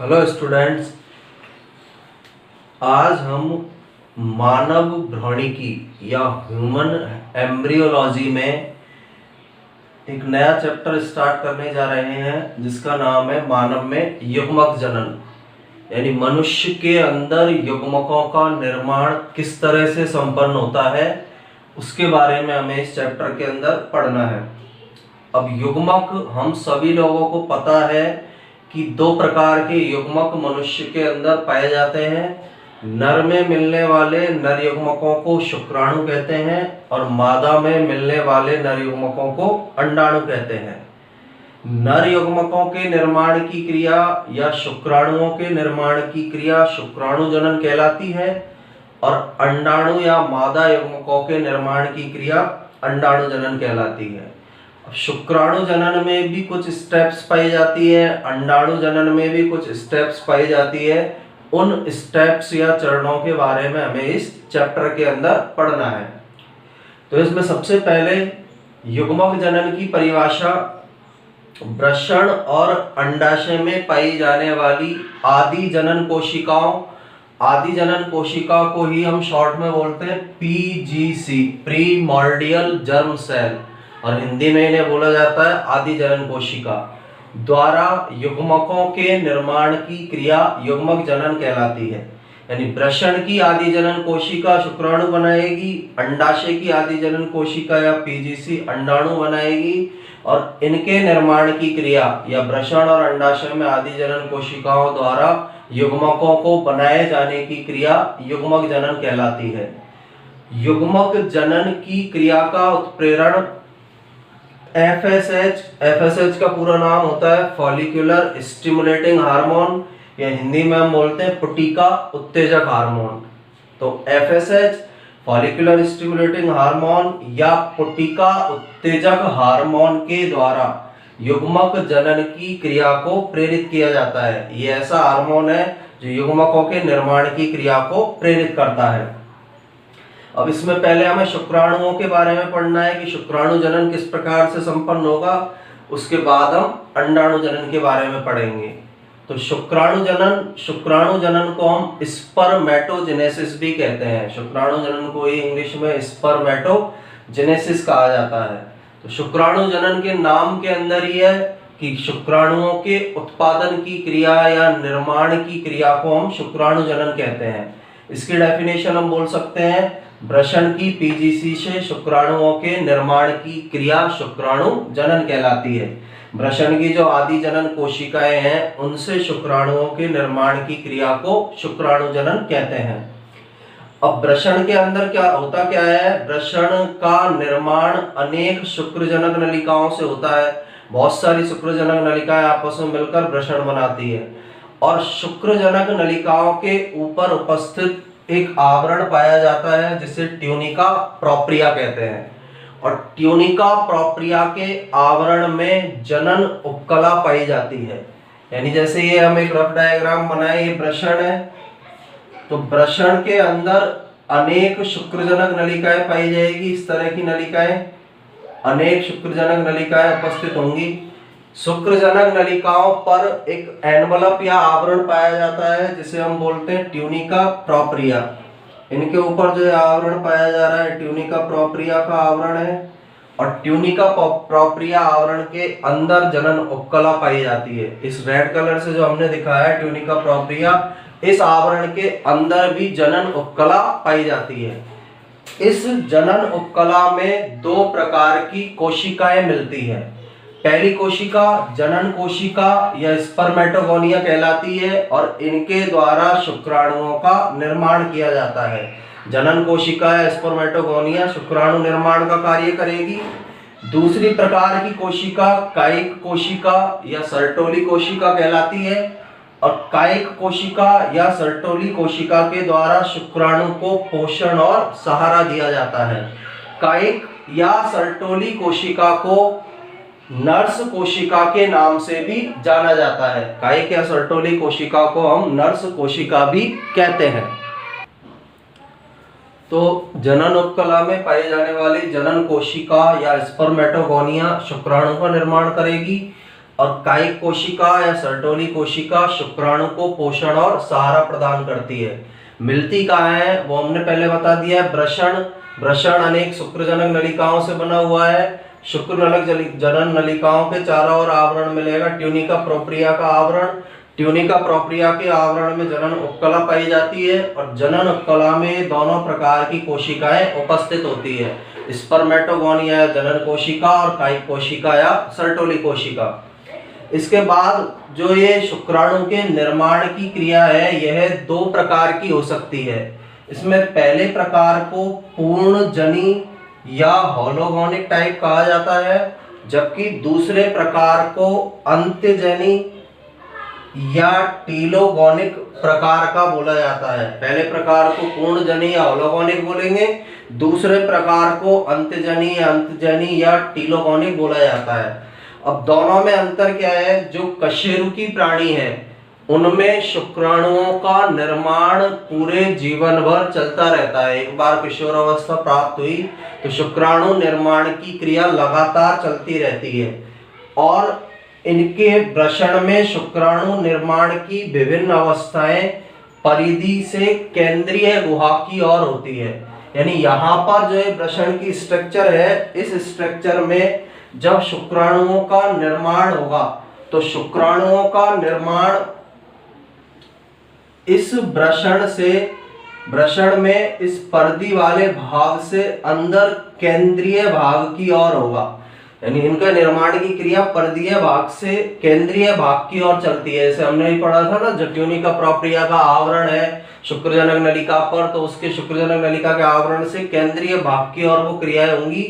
Hello students, आज हम मानव भ्रूणिकी या ह्यूमन एम्ब्रियोलॉजी में एक नया चैप्टर स्टार्ट करने जा रहे हैं जिसका नाम है मानव में युग्मक जनन। यानी मनुष्य के अंदर युग्मकों का निर्माण किस तरह से संपन्न होता है उसके बारे में हमें इस चैप्टर के अंदर पढ़ना है। अब युग्मक हम सभी लोगों को पता है कि दो प्रकार के युग्मक मनुष्य के अंदर पाए जाते हैं। नर में मिलने वाले नर युग्मकों को शुक्राणु कहते हैं और मादा में मिलने वाले नर युग्मकों को अंडाणु कहते हैं। नर युग्मकों के निर्माण की क्रिया या शुक्राणुओं के निर्माण की क्रिया शुक्राणु जनन कहलाती है और अंडाणु या मादा युग्मकों के निर्माण की क्रिया अंडाणु जनन कहलाती है। शुक्राणु जनन में भी कुछ स्टेप्स पाई जाती है, अंडाणु जनन में भी कुछ स्टेप्स पाई जाती है। उन स्टेप्स या चरणों के बारे में हमें इस चैप्टर के अंदर पढ़ना है। तो इसमें सबसे पहले युग्मक जनन की परिभाषा, वृषण और अंडाशय में पाई जाने वाली आदि जनन कोशिकाओं, आदि जनन कोशिका को ही हम शॉर्ट में बोलते हैं पीजीसी, प्रीमोर्डियल जर्म सेल, और हिंदी में इन्हें बोला जाता है आदि जनन कोशिका द्वारा युग्मकों के निर्माण की क्रिया युग्मक जनन कहलाती है। यानी वृषण की आदि जनन कोशिका शुक्राणु बनाएगी, अंडाशय की आदि जनन कोशिका या पीजीसी अंडाणु बनाएगी और इनके निर्माण की क्रिया या वृषण और अंडाशय में आदि जनन कोशिकाओं द्वारा युग्मकों को बनाए जाने की क्रिया युग्मक जनन कहलाती है। युग्मक जनन की क्रिया का उत्प्रेरण एफएसएच का पूरा नाम होता है फॉलिकुलर स्टिमुलेटिंग हार्मोन, या हिंदी में हम बोलते हैं पुटिका उत्तेजक हार्मोन। तो एफएसएच फॉलिकुलर स्टिमुलेटिंग हार्मोन या पुटिका उत्तेजक हार्मोन के द्वारा युग्मक जनन की क्रिया को प्रेरित किया जाता है। ये ऐसा हार्मोन है जो युग्मकों के निर्माण की क्रिया को प्रेरित करता है। अब इसमें पहले हमें शुक्राणुओं के बारे में पढ़ना है कि शुक्राणु जनन किस प्रकार से संपन्न होगा, उसके बाद हम अंडाणु जनन के बारे में पढ़ेंगे। तो शुक्राणु जनन को हम स्पर्मेटोजेनेसिस भी कहते हैं। शुक्राणु जनन को ही इंग्लिश में स्पर्मेटोजेनेसिस कहा जाता है। तो शुक्राणु जनन के नाम के अंदर ही है कि शुक्राणुओं के उत्पादन की क्रिया या निर्माण की क्रिया को हम शुक्राणु जनन कहते हैं। इसकी डेफिनेशन हम बोल सकते हैं, वृषण की पीजीसी से शुक्राणुओं के निर्माण की क्रिया शुक्राणु जनन कहलाती है। वृषण की जो आदि जनन कोशिकाएं हैं उनसे शुक्राणुओं के निर्माण की क्रिया को शुक्राणु जनन कहते हैं। अब वृषण के अंदर क्या है, वृषण का निर्माण अनेक शुक्रजनक नलिकाओं से होता है। बहुत सारी शुक्रजनक नलिकाएं आपस में मिलकर वृषण बनाती है और शुक्रजनक नलिकाओं के ऊपर उपस्थित एक आवरण पाया जाता है जिसे ट्यूनिका प्रोप्रिया कहते हैं। और ट्यूनिका प्रोप्रिया के आवरण में जनन उपकला पाई जाती है। यानी जैसे ये हम एक रफ डायग्राम बनाए, ये वृषण है, तो वृषण के अंदर अनेक शुक्रजनक नलिकाएं पाई जाएगी। इस तरह की नलिकाएं, अनेक शुक्रजनक नलिकाएं उपस्थित होंगी। शुक्रजनक नलिकाओं पर एक एनवलप या आवरण पाया जाता है जिसे हम बोलते हैं ट्यूनिका प्रोप्रिया। इनके ऊपर जो आवरण पाया जा रहा है ट्यूनिका प्रोप्रिया का आवरण है और ट्यूनिका प्रोप्रिया आवरण के अंदर जनन उपकला पाई जाती है। इस रेड कलर से जो हमने दिखाया है ट्यूनिका प्रोप्रिया, इस आवरण के अंदर भी जनन उपकला पाई जाती है। इस जनन उपकला में दो प्रकार की कोशिकाएं मिलती है। पहली कोशिका जनन कोशिका या स्पर्मेटोगोनिया कहलाती है और इनके द्वारा शुक्राणुओं का निर्माण किया जाता है। जनन कोशिका या स्पर्मेटोगोनिया शुक्राणु निर्माण का कार्य करेगी। दूसरी प्रकार की कोशिका कायिक कोशिका या सर्टोली कोशिका कहलाती है और कायिक कोशिका या सर्टोली कोशिका के द्वारा शुक्राणु को पोषण और सहारा दिया जाता है। कायिक या सर्टोली कोशिका को नर्स कोशिका के नाम से भी जाना जाता है। कायिक या सर्टोली कोशिका को हम नर्स कोशिका भी कहते हैं। तो जनन उपकला में पाई जाने वाली जनन कोशिका या स्पर्मेटोगोनिया शुक्राणु का निर्माण करेगी और कायिक कोशिका या सर्टोली कोशिका शुक्राणु को पोषण और सहारा प्रदान करती है। मिलती कहाँ है वो हमने पहले बता दिया है। वृषण अनेक शुक्रजनक नलिकाओं से बना हुआ है। शुक्रनलक जनन नलिकाओं के चारों ओर आवरण मिलेगा ट्यूनिका प्रोप्रिया का आवरण। ट्यूनिका प्रोप्रिया के आवरण में जनन उपकला पाई जाती है और जनन उपकला में दोनों प्रकार की कोशिकाएं उपस्थित होती है, स्पर्मेटोगोनिया या जनन कोशिका और कायिक कोशिका या सर्टोली कोशिका। इसके बाद जो ये शुक्राणु के निर्माण की क्रिया है यह दो प्रकार की हो सकती है। इसमें पहले प्रकार को पूर्णजनी या होलोगोनिक टाइप कहा जाता है, जबकि दूसरे प्रकार को अंत्यजनी या टीलोगोनिक प्रकार का बोला जाता है। पहले प्रकार को पूर्णजनी या होलोगोनिक बोलेंगे, दूसरे प्रकार को अंत्यजनी या टीलोगोनिक बोला जाता है। अब दोनों में अंतर क्या है? जो कशेरुकी प्राणी है उनमें शुक्राणुओं का निर्माण पूरे जीवन भर चलता रहता है। एक बार किशोरावस्था प्राप्त हुई तो शुक्राणु निर्माण की क्रिया लगातार चलती रहती है और इनके वृषण में शुक्राणु निर्माण की विभिन्न अवस्थाएं परिधि से केंद्रीय गुहा की ओर होती है। यानी यहाँ पर जो है वृषण की स्ट्रक्चर है, इस स्ट्रक्चर में जब शुक्राणुओं का निर्माण होगा तो शुक्राणुओं का निर्माण इस वृषण में इस परिधि वाले भाग से अंदर केंद्रीय भाग की ओर होगा। यानी इनका निर्माण की क्रिया परिधीय भाग से केंद्रीय भाग की ओर चलती है। जैसे हमने भी पढ़ा था ना, जब ट्यूनिका प्रोप्रिया का आवरण है शुक्रजनक नलिका पर, तो उसके शुक्रजनक नलिका के आवरण से केंद्रीय भाग की ओर वो क्रियाएं होंगी।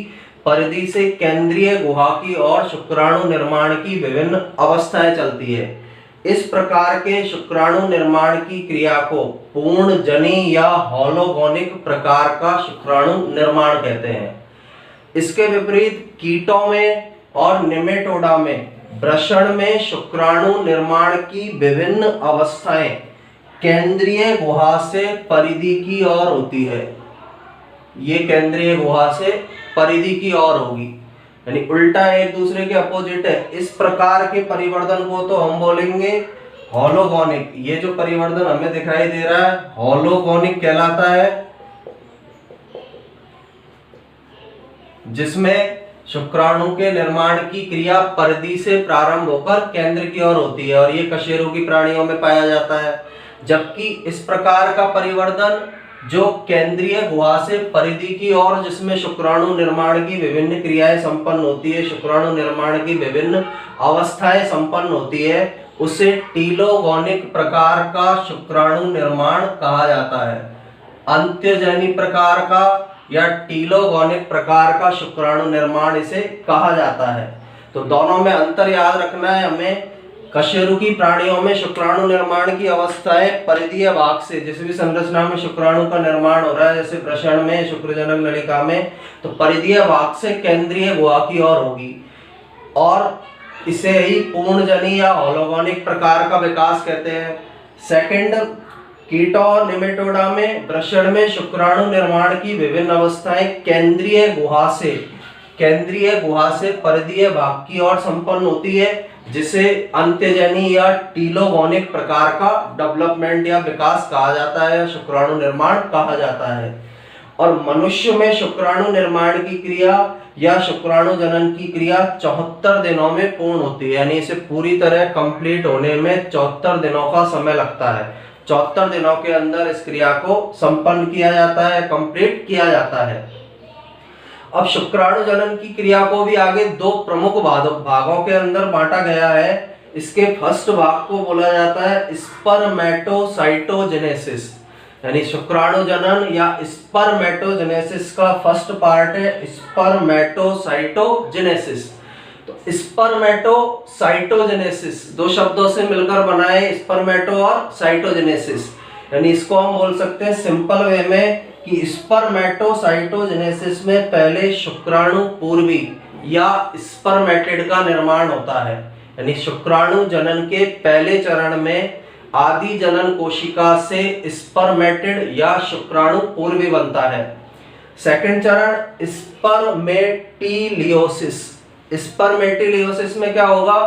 परिधि से केंद्रीय गुहा की ओर शुक्राणु निर्माण की विभिन्न अवस्थाएं चलती है। इस प्रकार के शुक्राणु निर्माण की क्रिया को पूर्णजनी या होलोगोनिक प्रकार का शुक्राणु निर्माण कहते हैं। इसके विपरीत कीटों में और निमेटोडा में वृषण में शुक्राणु निर्माण की विभिन्न अवस्थाएं केंद्रीय गुहा से परिधि की ओर होती है। ये केंद्रीय गुहा से परिधि की ओर होगी, यानी उल्टा एक दूसरे के अपोजिट है। इस प्रकार के परिवर्तन को तो हम बोलेंगे होलोगोनिक। ये जो परिवर्तन हमें दिखाई दे रहा है होलोगोनिक कहलाता है, जिसमें शुक्राणु के निर्माण की क्रिया परिधि से प्रारंभ होकर केंद्र की ओर होती है और ये कशेरुकी प्राणियों में पाया जाता है। जबकि इस प्रकार का परिवर्तन जो केंद्रीय गुहा से परिधि की ओर, जिसमें शुक्राणु निर्माण की विभिन्न क्रियाएं संपन्न होती है, शुक्राणु निर्माण की विभिन्न अवस्थाएं संपन्न होती है, उसे टीलोगोनिक प्रकार का शुक्राणु निर्माण कहा जाता है। अंत्यजनी प्रकार का या टीलोगोनिक प्रकार का शुक्राणु निर्माण इसे कहा जाता है। तो दोनों में अंतर याद रखना है हमें। कशेरुकी प्राणियों में शुक्राणु निर्माण की अवस्थाएं परिधीय भाग से, जिस भी संरचना में शुक्राणु का निर्माण हो रहा है, जैसे वृषण में, शुक्रजनक नलिका में, तो परिधीय भाग से केंद्रीय गुहा की ओर होगी और इसे ही पूर्णजनी या होलोगोनिक प्रकार का विकास कहते हैं। सेकंड, कीटों और निमेटोडा में वृषण में शुक्राणु निर्माण की विभिन्न अवस्थाएं केंद्रीय गुहा से परिधीय भाग की ओर संपन्न होती है, जिसे अंत्यजनी या टीलोगोनिक प्रकार का डेवलपमेंट या विकास कहा जाता है, शुक्राणु निर्माण कहा जाता है। और मनुष्य में शुक्राणु निर्माण की क्रिया या शुक्राणु जनन की क्रिया 74 दिनों में पूर्ण होती है। यानी इसे पूरी तरह कंप्लीट होने में 74 दिनों का समय लगता है। 74 दिनों के अंदर इस क्रिया को संपन्न किया जाता है, कंप्लीट किया जाता है। अब शुक्राणु जनन की क्रिया को भी आगे दो प्रमुख भागों के अंदर बांटा गया है। इसके फर्स्ट भाग को बोला जाता है स्पर्मेटोसाइटोजेनेसिस, यानी शुक्राणु जनन या स्पर्मेटोजेनेसिस का फर्स्ट पार्ट है स्पर्मेटोसाइटोजेनेसिस। तो स्पर्मेटोसाइटोजेनेसिस दो शब्दों से मिलकर बना है, स्पर्मेटो और साइटोजेनेसिस। यानी इसको हम बोल सकते हैं सिंपल वे में कि स्पर्मेटोसाइटोजेनेसिस में पहले शुक्राणु पूर्वी या स्पर्मेटिड का निर्माण होता है। यानी शुक्राणु जनन के पहले चरण में आदि जनन कोशिका से स्पर्मेटिड या शुक्राणु पूर्वी बनता है। सेकंड चरण स्पर्मेटिलियोसिस। स्पर्मेटिलियोसिस में क्या होगा?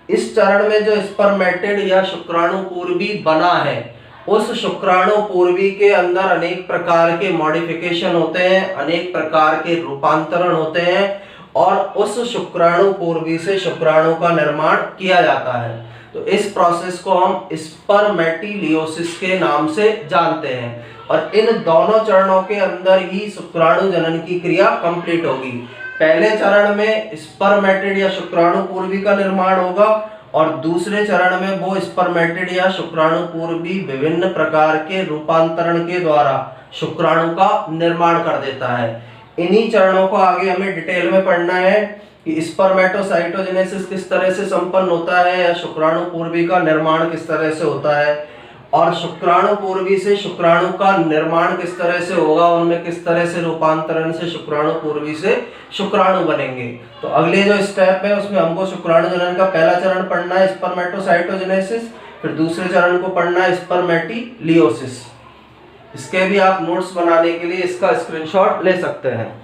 इस चरण में जो स्पर्मेटिड या शुक्राणु पूर्वी बना है, उस शुक्राणु पूर्वी के अंदर अनेक प्रकार के मॉडिफिकेशन होते हैं, अनेक प्रकार के रूपांतरण होते हैं और उस शुक्राणु पूर्वी से शुक्राणु का निर्माण किया जाता है। तो इस प्रोसेस को हम स्पर्मेटिलियोसिस के नाम से जानते हैं और इन दोनों चरणों के अंदर ही शुक्राणु जनन की क्रिया कंप्लीट होगी। पहले चरण में स्पर्मेटिड या शुक्राणु पूर्वी का निर्माण होगा और दूसरे चरण में वो स्पर्मेटिड या शुक्राणु पूर्वी विभिन्न प्रकार के रूपांतरण के द्वारा शुक्राणु का निर्माण कर देता है। इन्हीं चरणों को आगे हमें डिटेल में पढ़ना है कि स्पर्मेटोसाइटोजेनेसिस किस तरह से संपन्न होता है या शुक्राणु पूर्वी का निर्माण किस तरह से होता है और शुक्राणु पूर्वी से शुक्राणु का निर्माण किस तरह से होगा, उनमें किस तरह से रूपांतरण से शुक्राणु पूर्वी से शुक्राणु बनेंगे। तो अगले जो स्टेप है उसमें हमको शुक्राणु जनन का पहला चरण पढ़ना है स्पर्मेटोसाइटोजेनेसिस, फिर दूसरे चरण को पढ़ना है स्पर्मेटिलियोसिस। इसके भी आप नोट्स बनाने के लिए इसका स्क्रीनशॉट ले सकते हैं।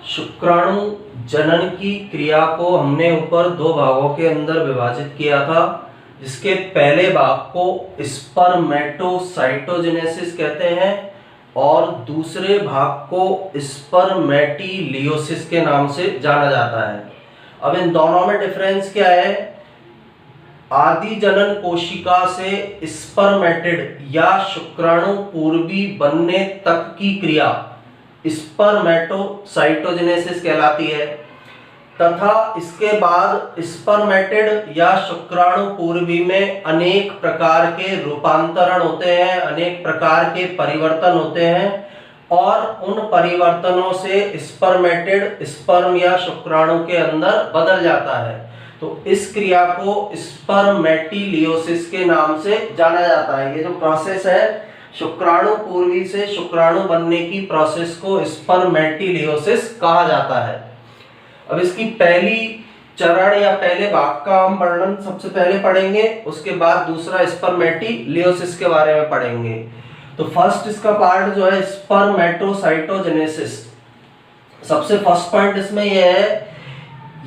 शुक्राणु जनन की क्रिया को हमने ऊपर दो भागों के अंदर विभाजित किया था, जिसके पहले भाग को स्पर्मेटोसाइटोजेनेसिस कहते हैं और दूसरे भाग को स्पर्मेटिलियोसिस के नाम से जाना जाता है। अब इन दोनों में डिफरेंस क्या है? आदि जनन कोशिका से स्पर्मेटिड या शुक्राणु पूर्वी बनने तक की क्रिया स्पर्मेटोसाइटोजेनेसिस कहलाती है तथा इसके बाद स्पर्मेटिड या शुक्राणु पूर्वी में अनेक प्रकार के रूपांतरण होते हैं, अनेक प्रकार के परिवर्तन होते हैं और उन परिवर्तनों से स्पर्मेटिड स्पर्म या शुक्राणु के अंदर बदल जाता है। तो इस क्रिया को स्पर्मेटिलियोसिस के नाम से जाना जाता है। ये जो प्रोसेस है शुक्राणु पूर्वी से शुक्राणु बनने की प्रोसेस को स्पर्मेटिलियोसिस कहा जाता है। अब इसकी पहली चरण या पहले भाग का हम वर्णन सबसे पहले पढ़ेंगे, उसके बाद दूसरा स्पर्मेटिलियोसिस के बारे में पढ़ेंगे। तो फर्स्ट इसका पार्ट जो है स्पर्मेटोसाइटोजेनेसिस। सबसे फर्स्ट पॉइंट इसमें यह है,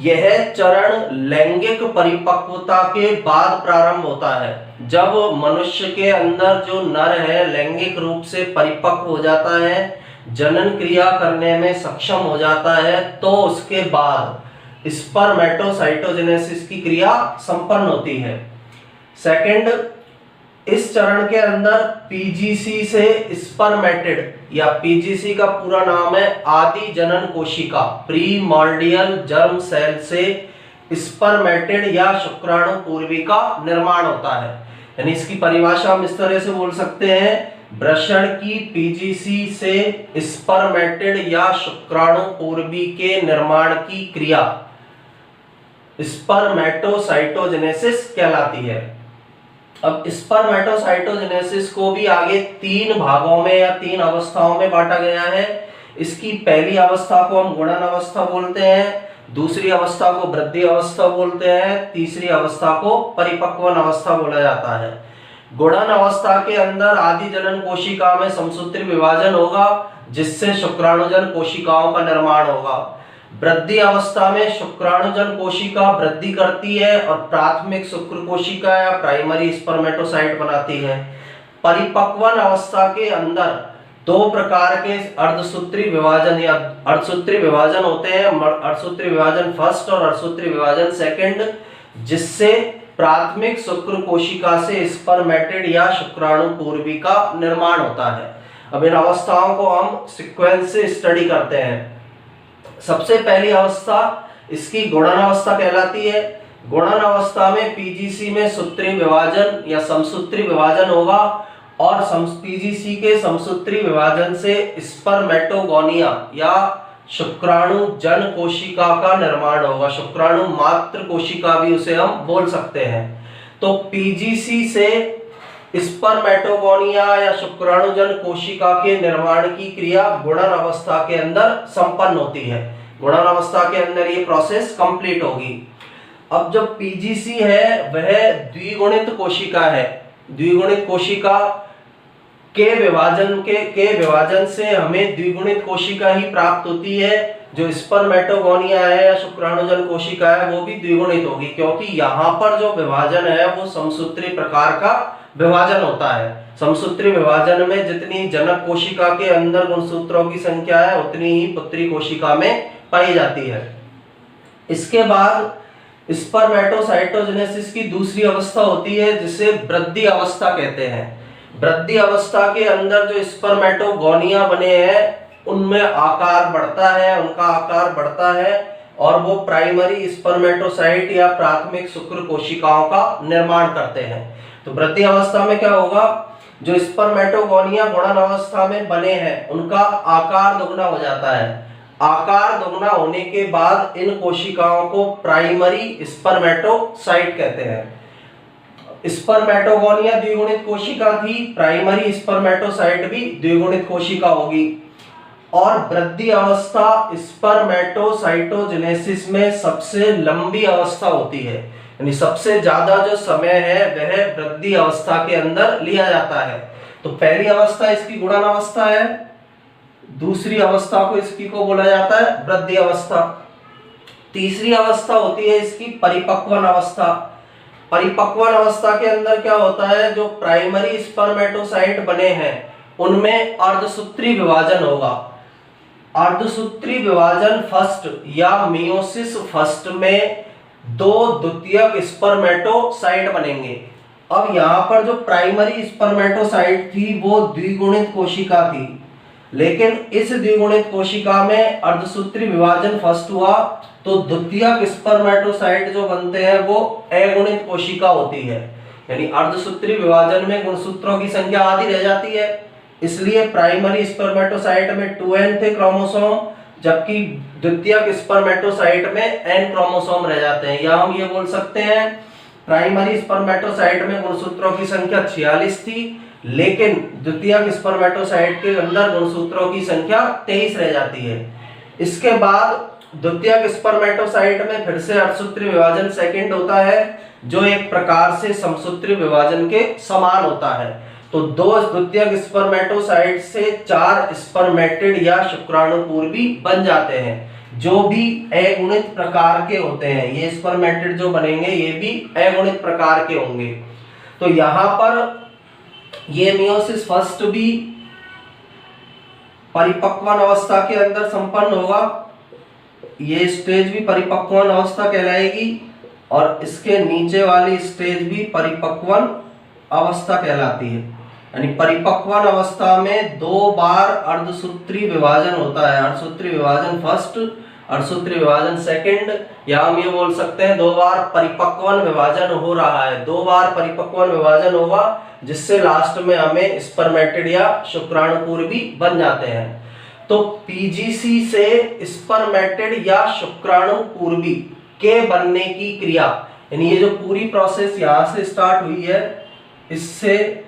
यह चरण लैंगिक परिपक्वता के बाद प्रारंभ होता है। जब मनुष्य के अंदर जो नर है लैंगिक रूप से परिपक्व हो जाता है, जनन क्रिया करने में सक्षम हो जाता है, तो उसके बाद स्पर्मेटोसाइटोजेनेसिस की क्रिया संपन्न होती है। सेकंड, इस चरण के अंदर पीजीसी से स्पर्मेटिड या पीजीसी का पूरा नाम है आदि जनन कोशिका, प्रीमोर्डियल जर्म सेल से स्पर्मेटिड या शुक्राणु पूर्वी का निर्माण होता है। यानी इसकी परिभाषा हम इस तरह से बोल सकते हैं, वृषण की पीजीसी से स्पर्मेटिड या शुक्राणु पूर्वी के निर्माण की क्रिया स्पर्मेटोसाइटोजेनेसिस कहलाती है। अब स्पर्मेटोसाइटोजेनेसिस को भी आगे तीन भागों में या तीन अवस्थाओं में बांटा गया है। इसकी पहली अवस्था को हम गुणन अवस्था बोलते हैं, दूसरी अवस्था को वृद्धि अवस्था बोलते हैं, तीसरी अवस्था को परिपक्वन अवस्था बोला जाता है। गुणन अवस्था के अंदर आदि जनन कोशिका में समसूत्री विभाजन होगा, जिससे शुक्राणुजन कोशिकाओं का निर्माण होगा। वृद्धि अवस्था में शुक्राणुजन कोशिका वृद्धि करती है और प्राथमिक शुक्र कोशिका या प्राइमरी स्पर्मेटोसाइट बनाती है। परिपक्वन अवस्था के अंदर दो प्रकार के अर्धसूत्री विभाजन या अर्धसूत्री विभाजन होते हैं, अर्धसूत्री विभाजन फर्स्ट और अर्धसूत्री विभाजन सेकंड, जिससे प्राथमिक शुक्र कोशिका से स्पर्मेटिड या शुक्राणु पूर्वी का निर्माण होता है। अब इन अवस्थाओं को हम सीक्वेंस से स्टडी करते हैं। सबसे पहली अवस्था इसकी गुणन अवस्था कहलाती है। गुणन अवस्था में पीजीसी में सूत्री विभाजन या समसूत्री विभाजन होगा और पीजीसी के समसूत्री विभाजन से स्पर्मेटोगोनिया या शुक्राणु जन कोशिका का निर्माण होगा। शुक्राणु मात्र कोशिका भी उसे हम बोल सकते हैं। तो पीजीसी से स्पर्मेटोगोनिया या शुक्राणुजन कोशिका के निर्माण की क्रिया गुणन अवस्था के अंदर संपन्न होती है। गुणन अवस्था के अंदर ये प्रोसेस कंप्लीट होगी। अब जो पीजीसी है वह द्विगुणित कोशिका है। द्विगुणित कोशिका के विभाजन से हमें द्विगुणित कोशिका ही प्राप्त होती है। जो स्पर्मेटोगोनिया है या शुक्राणुजन कोशिका है वो भी द्विगुणित होगी, क्योंकि यहाँ पर जो विभाजन है वो समसूत्री प्रकार का विभाजन होता है। समसूत्री विभाजन में जितनी जनक कोशिका के अंदर गुणसूत्रों की संख्या है उतनी ही पुत्री कोशिका में पाई जाती है। इसके बाद स्पर्मेटोसाइटोजेनेसिस की दूसरी अवस्था होती है जिसे वृद्धि अवस्था कहते हैं। वृद्धि अवस्था के अंदर जो स्पर्मेटोगोनिया बने हैं उनमें आकार बढ़ता है, उनका आकार बढ़ता है और वो प्राइमरी स्पर्मेटोसाइट या प्राथमिक शुक्र कोशिकाओं का निर्माण करते हैं। तो वृद्धि अवस्था में क्या होगा, जो स्पर्मेटोगोनिया गुणन अवस्था में बने हैं उनका आकार दोगुना हो जाता है। आकार दोगुना होने के बाद इन कोशिकाओं को प्राइमरी स्पर्मेटोसाइट कहते हैं। स्पर्मेटोगोनिया द्विगुणित कोशिका थी, प्राइमरी स्पर्मेटोसाइट भी द्विगुणित कोशिका होगी। और वृद्धि अवस्था स्पर्मेटोसाइटोजेनेसिस में सबसे लंबी अवस्था होती है, यानी सबसे ज्यादा जो समय है वह वृद्धि अवस्था के अंदर लिया जाता है। तो पहली अवस्था इसकी गुणन अवस्था है, दूसरी अवस्था को इसकी को बोला जाता है वृद्धि अवस्था। तीसरी अवस्था होती है इसकी परिपक्वन अवस्था। परिपक्वन अवस्था के अंदर क्या होता है, जो प्राइमरी स्पर्मेटोसाइट बने हैं उनमें अर्धसूत्री विभाजन होगा। अर्धसूत्री विभाजन फर्स्ट या मियोसिस फर्स्ट में दो द्वितीयक स्पर्मेटोसाइट बनेंगे। अब यहाँ पर जो प्राइमरी स्पर्मेटोसाइट थी वो द्विगुणित कोशिका थी, लेकिन इस द्विगुणित कोशिका में अर्धसूत्री विभाजन फर्स्ट हुआ तो द्वितीयक स्पर्मेटोसाइट जो बनते हैं वो अगुणित कोशिका होती है, यानी अर्धसूत्री विभाजन में गुणसूत्रों की संख्या आधी रह जाती है। इसलिए प्राइमरी स्पर्मेटोसाइट में 2n थे क्रोमोसोम, जबकि द्वितीयक स्पर्मेटोसाइट में n क्रोमोसोम रह जाते हैं। या हम ये बोल सकते हैं प्राइमरी स्पर्मेटोसाइट में गुणसूत्रों की संख्या 46 थी, लेकिन द्वितीयक स्पर्मेटोसाइट के अंदर गुणसूत्रों की संख्या 23 रह जाती है। इसके बाद द्वितीयक स्पर्मेटोसाइट में फिर से अर्धसूत्री विभाजन सेकंड होता है, जो एक प्रकार से समसूत्री विभाजन के समान होता है। तो दो द्वितीयक स्पर्मेटोसाइट से 4 स्पर्मेटिड या शुक्राणुपूर्वी बन जाते हैं, जो भी अगुणित प्रकार के होते हैं। ये स्पर्मेटिड जो बनेंगे ये भी अगुणित प्रकार के होंगे। तो यहाँ पर ये मियोसिस फर्स्ट भी परिपक्वन अवस्था के अंदर संपन्न होगा, ये स्टेज भी परिपक्वन अवस्था कहलाएगी और इसके नीचे वाली स्टेज भी परिपक्वन अवस्था कहलाती है। यानी परिपक्वन अवस्था में 2 बार अर्धसूत्री विभाजन होता है, अर्धसूत्री विभाजन फर्स्ट, अर्धसूत्री विभाजन सेकंड, या हम ये बोल सकते हैं 2 बार परिपक्वन विभाजन हो रहा है। 2 बार परिपक्वन विभाजन होगा जिससे लास्ट में हमें स्पर्मेटिड या शुक्राणुपूर्वी बन जाते हैं। तो पीजीसी से स्पर्मेटिड या शुक्राणुपूर्वी के बनने की क्रिया, यानी ये जो पूरी प्रोसेस यहां से स्टार्ट हुई है, इससे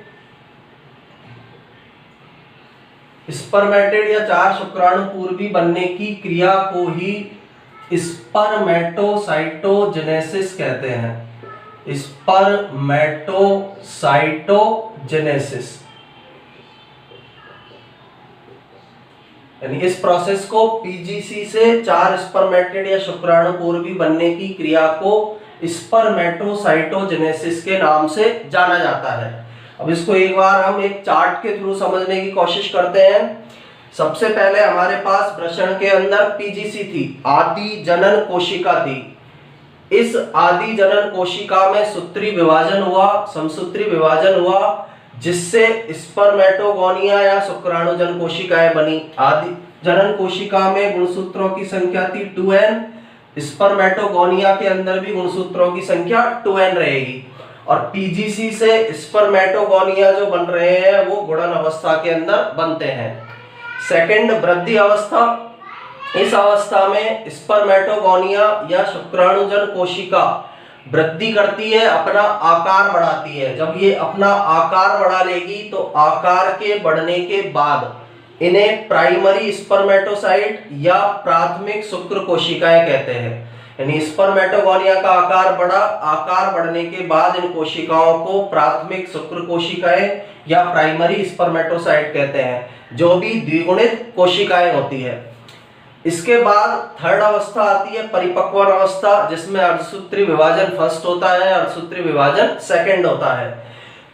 स्पर्मेटिड या 4 शुक्राणुपूर्वी बनने की क्रिया को ही स्पर्मेटोसाइटोजेनेसिस कहते हैं। स्पर्मेटोसाइटोजेनेसिस, यानी इस प्रोसेस को पीजीसी से 4 स्पर्मेटिड या शुक्राणुपूर्वी बनने की क्रिया को स्पर्मेटोसाइटोजेनेसिस के नाम से जाना जाता है। अब इसको एक बार हम एक चार्ट के थ्रू समझने की कोशिश करते हैं। सबसे पहले हमारे पास वृषण के अंदर पीजीसी थी, आदि जनन कोशिका थी। इस आदि जनन कोशिका में सूत्री विभाजन हुआ, समसूत्री विभाजन हुआ, जिससे स्पर्मेटोगोनिया या शुक्राणुजन कोशिकाएं बनी। आदि जनन कोशिका में गुणसूत्रों की संख्या थी 2n, स्पर्मेटोगोनिया के अंदर भी गुणसूत्रों की संख्या 2n रहेगी। और पीजीसी से स्पर्मेटोगोनिया जो बन रहे हैं वो गुणन अवस्था के अंदर बनते हैं। सेकंड, वृद्धि अवस्था। इस अवस्था में स्पर्मेटोगोनिया या शुक्राणुजन कोशिका वृद्धि करती है, अपना आकार बढ़ाती है। जब ये अपना आकार बढ़ा लेगी तो आकार के बढ़ने के बाद इन्हें प्राइमरी स्पर्मेटोसाइट या प्राथमिक शुक्र कोशिकाएं कहते हैं। यानी स्पर्मेटोगोनिया का आकार बढ़ा, आकार बढ़ने के बाद इन कोशिकाओं को प्राथमिक शुक्र कोशिकाएं या प्राइमरी स्पर्मेटोसाइट कहते हैं, जो भी द्विगुणित कोशिकाएं होती है। इसके बाद थर्ड अवस्था आती है परिपक्वन अवस्था, जिसमें अर्धसूत्री विभाजन फर्स्ट होता है, अर्धसूत्री विभाजन सेकंड होता है।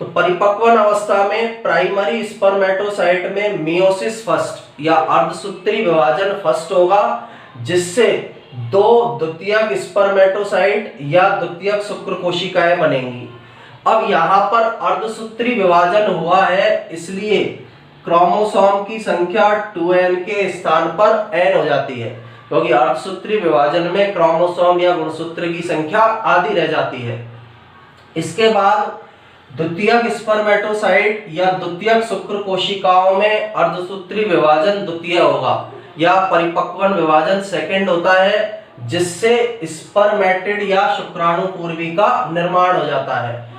तो परिपक्वन अवस्था में प्राइमरी स्पर्मेटोसाइट में मियोसिस फर्स्ट या अर्धसूत्री विभाजन फर्स्ट होगा, जिससे दो द्वितीयक स्पर्मेटोसाइट या द्वितीयक शुक्र कोशिकाएं बनेंगी। अब यहाँ पर अर्धसूत्री विभाजन हुआ है, इसलिए क्रोमोसोम की संख्या 2n के स्थान पर n हो जाती है, क्योंकि अर्धसूत्री विभाजन में क्रोमोसोम या गुणसूत्र की संख्या आधी रह जाती है। इसके बाद द्वितीयक स्पर्मेटोसाइट या द्वितीयक शुक्र कोशिकाओं में अर्धसूत्री विभाजन द्वितीय होगा या परिपक्वन विभाजन सेकंड होता है, जिससे स्पर्मेटिड या शुक्राणु पूर्वी का निर्माण हो जाता है।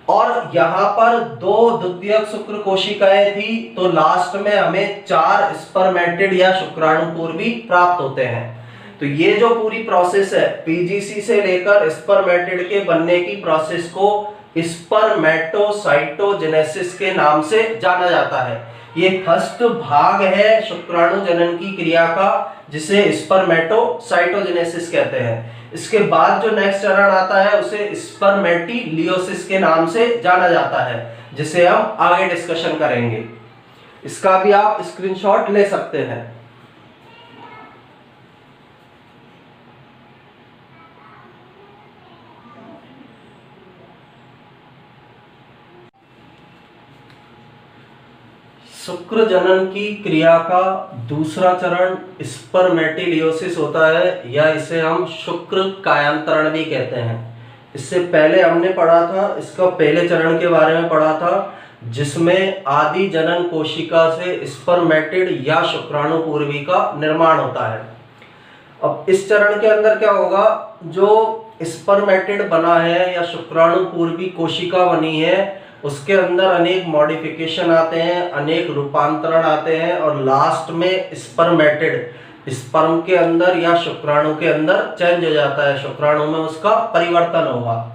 और यहाँ पर दो द्वितीयक शुक्र कोशिकाएं थी, तो लास्ट में हमें 4 स्पर्मेटिड या शुक्राणु पूर्वी प्राप्त होते हैं। तो ये जो पूरी प्रोसेस है पीजीसी से लेकर स्पर्मेटिड के बनने की प्रोसेस को स्पर्मेटोसाइटोजेनेसिस के नाम से जाना जाता है। ये फर्स्ट भाग है शुक्राणु जनन की क्रिया का, जिसे स्पर्मेटोसाइटोजेनेसिस कहते हैं। इसके बाद जो नेक्स्ट चरण आता है उसे स्पर्मेटिलियोसिस के नाम से जाना जाता है, जिसे हम आगे डिस्कशन करेंगे। इसका भी आप स्क्रीनशॉट ले सकते हैं। शुक्र जनन की क्रिया का दूसरा चरण स्पर्मेटिलियोसिस होता है, या इसे हम शुक्र कायांतरण भी कहते हैं। इससे पहले हमने पढ़ा था, इसका पहले चरण के बारे में पढ़ा था, जिसमें आदि जनन कोशिका से स्पर्मेटिड या शुक्राणु पूर्वी का निर्माण होता है। अब इस चरण के अंदर क्या होगा, जो स्पर्मेटिड बना है या शुक्राणु पूर्वी कोशिका बनी है, उसके अंदर अनेक मॉडिफिकेशन आते हैं, अनेक रूपांतरण आते हैं, और लास्ट में स्पर्मेटिड स्पर्म के अंदर या शुक्राणु के अंदर चेंज हो जाता है, शुक्राणु में उसका परिवर्तन होगा।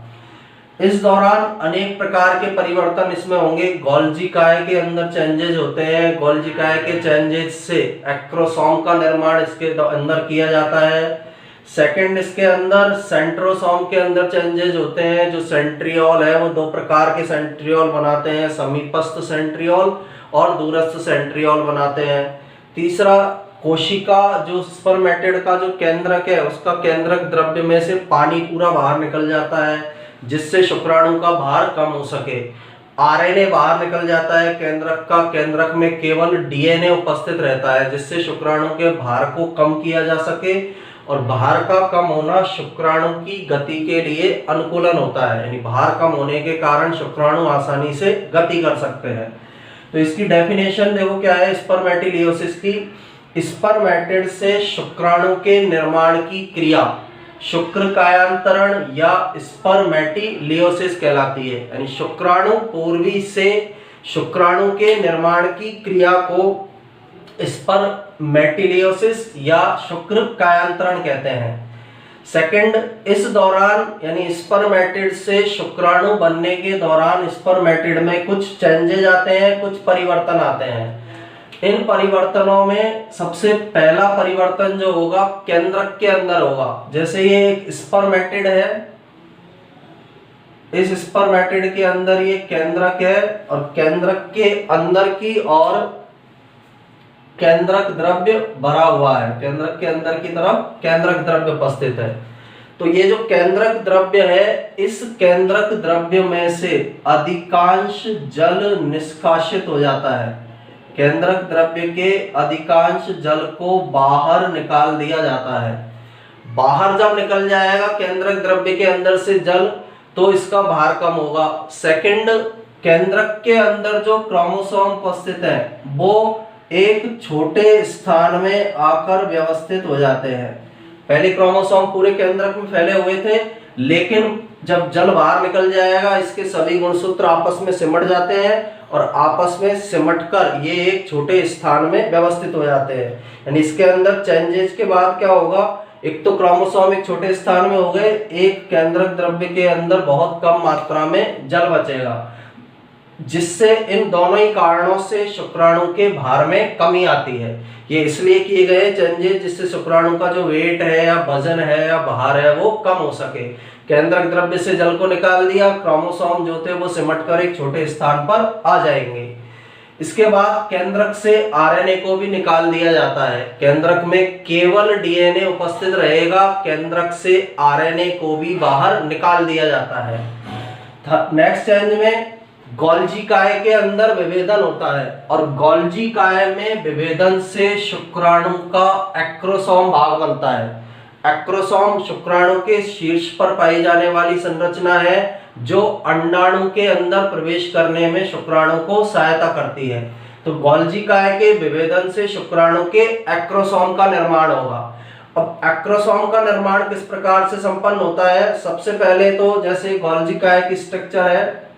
इस दौरान अनेक प्रकार के परिवर्तन इसमें होंगे। गोल्जी काय के अंदर चेंजेस होते हैं, गोल्जी काय के चेंजेस से एक्रोसोम का निर्माण इसके अंदर किया जाता है। सेकंड, इसके अंदर सेंट्रोसोम के अंदर चेंजेस होते हैं। जो सेंट्रियोल है वो दो प्रकार के सेंट्रियोल बनाते हैं, समीपस्थ सेंट्रियोल और दूरस्थ सेंट्रियोल बनाते हैं। तीसरा, कोशिका जो स्पर्मेटिड का जो केंद्रक है उसका केंद्रक द्रव्य में से पानी पूरा बाहर निकल जाता है, जिससे शुक्राणु का भार कम हो सके। आरएनए बाहर निकल जाता है केंद्रक का, केंद्रक में केवल डीएनए उपस्थित रहता है, जिससे शुक्राणु के भार को कम किया जा सके। और भार का कम होना शुक्राणु की गति के लिए अनुकूलन होता है, यानी भार कम होने के कारण शुक्राणु आसानी से गति कर सकते हैं। तो इसकी डेफिनेशन देखो क्या है स्पर्मेटिलियोसिस की। स्पर्मेटिड से शुक्राणु के निर्माण की क्रिया शुक्र कायांतरण या स्पर्मेटिलियोसिस कहलाती है, यानी शुक्राणु पूर्वी से शुक्राणु के निर्माण की क्रिया को स्पर्मेटिलियोसिस या शुक्र कायांतरण कहते हैं। सेकंड, इस दौरान यानी स्पर्मेटिड से शुक्राणु बनने के दौरान स्पर्मेटिड में कुछ चेंजेज आते हैं, कुछ परिवर्तन आते हैं। इन परिवर्तनों में सबसे पहला परिवर्तन जो होगा केंद्रक के अंदर होगा। जैसे ये एक स्पर्मेटिड है, इस स्पर्मेटिड के अंदर ये केंद्रक है और केंद्रक के अंदर की और केंद्रक द्रव्य भरा हुआ है, केंद्रक के अंदर की तरफ केंद्रक द्रव्य उपस्थित है। तो ये जो केंद्रक द्रव्य है, इस केंद्रक द्रव्य में से अधिकांश जल निष्कासित हो जाता है। केंद्रक द्रव्य के अधिकांश जल को बाहर निकाल दिया जाता है। बाहर जब निकल जाएगा केंद्रक द्रव्य के अंदर से जल, तो इसका भार कम होगा। सेकंड, केंद्रक के अंदर जो क्रोमोसोम उपस्थित है वो एक छोटे स्थान में आकर व्यवस्थित हो जाते हैं। पहले क्रोमोसोम पूरे केंद्रक में फैले हुए थे, लेकिन जब जल बाहर निकल जाएगा इसके सभी गुणसूत्र आपस में सिमट जाते हैं और आपस में सिमटकर ये एक छोटे स्थान में व्यवस्थित हो जाते हैं। यानी इसके अंदर चेंजेस के बाद क्या होगा, एक तो क्रोमोसोम एक छोटे स्थान में हो गए, एक केंद्रक द्रव्य के अंदर बहुत कम मात्रा में जल बचेगा। जिससे इन दोनों ही कारणों से शुक्राणु के भार में कमी आती है। ये इसलिए किए गए चेंजेस जिससे शुक्राणु का जो वेट है या वजन है या भार है वो कम हो सके। केंद्रक द्रव्य से जल को निकाल दिया, क्रोमोसोम जो थे वो सिमट कर एक छोटे स्थान पर आ जाएंगे। इसके बाद केंद्रक से आरएनए को भी निकाल दिया जाता है। केंद्रक में केवल डीएनए उपस्थित रहेगा, केंद्रक से आरएनए को भी बाहर निकाल दिया जाता है। नेक्स्ट चेंज में गोल्जी काय के अंदर विभेदन होता है और गोल्जी काय में विभेदन से शुक्राणु का एक्रोसोम भाग बनता है। एक्रोसोम शुक्राणु के शीर्ष पर पाई जाने वाली संरचना है जो अंडाणु के अंदर प्रवेश करने में शुक्राणु को सहायता करती है। तो गोल्जी काय के विभेदन से शुक्राणु के एक्रोसोम का निर्माण होगा। अब एक्रोसोम का निर्माण किस प्रकार से संपन्न होता है? सबसे पहले तो जैसे गोल्जी काय की स्ट्रक्चर है,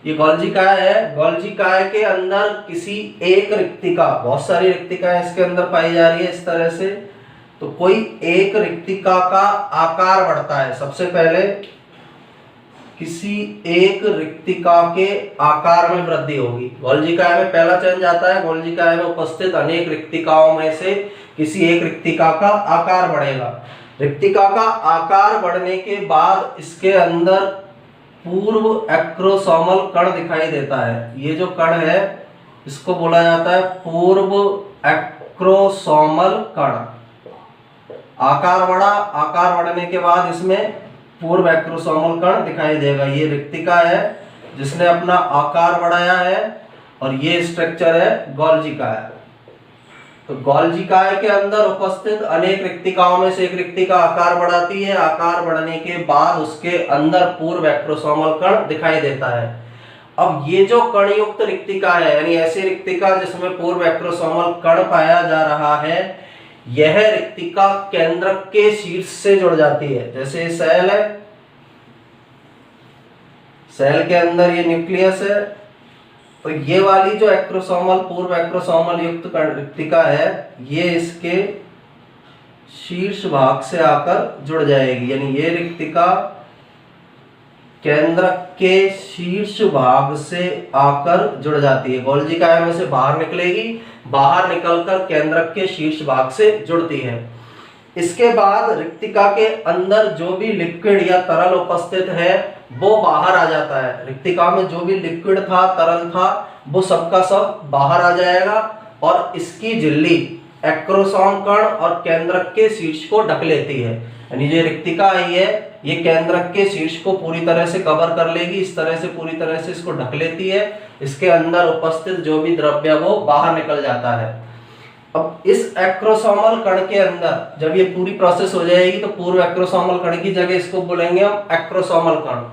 ये गोल्जी काय है। गोल्जी काय के अंदर किसी एक रिक्तिका, बहुत सारी रिक्तिकाएं इसके अंदर पाई जा रही है इस तरह से, तो कोई एक रिक्तिका का आकार बढ़ता है। सबसे पहले किसी एक रिक्तिका के आकार में वृद्धि होगी। गोल्जी काय में पहला चेंज आता है, गोल्जी काय में उपस्थित अनेक रिक्तिकाओं में से किसी एक रिक्तिका का आकार बढ़ेगा। रिक्तिका का आकार बढ़ने के बाद इसके अंदर पूर्व एक्रोसोमल कण दिखाई देता है। ये जो कण है इसको बोला जाता है पूर्व एक्रोसोमल कण। आकार बढ़ा, आकार बढ़ने के बाद इसमें पूर्व एक्रोसोमल कण दिखाई देगा। ये रिक्तिका है जिसने अपना आकार बढ़ाया है और ये स्ट्रक्चर है गोल्जी काय। तो गोल्जी काय के अंदर उपस्थित अनेक रिक्तिकाओं में से एक रिक्तिका आकार बढ़ाती है। आकार बढ़ने के बाद उसके अंदर पूर्व एक्रोसोमल कण दिखाई देता है। अब ये जो कणयुक्त रिक्तिका है, यानी ऐसी रिक्तिका जिसमें पूर्व एक्रोसोमल कण पाया जा रहा है, यह रिक्तिका केंद्रक के शीर्ष से जुड़ जाती है। जैसे सेल है, सेल के अंदर ये न्यूक्लियस है, तो ये वाली जो एक्रोसोमल पूर्व एक्रोसोमल युक्त रिक्तिका है ये इसके शीर्ष भाग से आकर जुड़ जाएगी। यानी ये रिक्तिका केंद्रक के शीर्ष भाग से आकर जुड़ जाती है। गोल्जी काय में से बाहर निकलेगी, बाहर निकलकर केंद्रक के शीर्ष भाग से जुड़ती है। इसके बाद रिक्तिका के अंदर जो भी लिक्विड या तरल उपस्थित है वो बाहर आ जाता है। रिक्तिका में जो भी लिक्विड था, तरल था, वो सबका सब बाहर आ जाएगा और इसकी झिल्ली एक्रोसोम कण और केंद्रक के शीर्ष को ढक लेती है। यानी जो रिक्तिका आई है ये केंद्रक के शीर्ष को पूरी तरह से कवर कर लेगी, इस तरह से पूरी तरह से इसको ढक लेती है। इसके अंदर उपस्थित जो भी द्रव्य वो बाहर निकल जाता है। अब इस एक्रोसोमल कण के अंदर जब ये पूरी प्रोसेस हो जाएगी तो पूर्व एक्रोसोमल कण की जगह इसको बोलेंगे हम एक्रोसोमल कण।